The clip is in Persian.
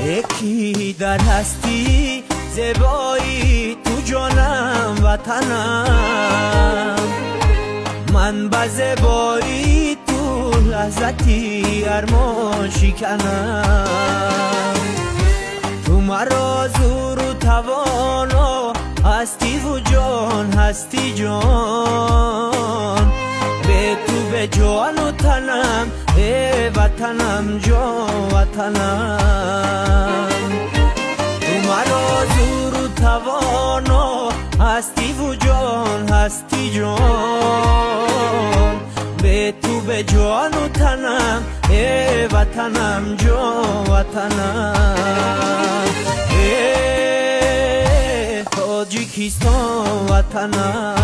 یکی در هستی زیبایی تو جانم وطنم، من با زیبایی تو لحظتی ارمان شکنم. تو مرا زور و توانا هستی و جان هستی جان، به تو به جان و تنم ای وطنم جان وطنم. تو مرا زور و توانا هستی و جان هستی جان، به تو به جان و تنم ای وطنم جان وطنم. ای تاجیکستان وطنم.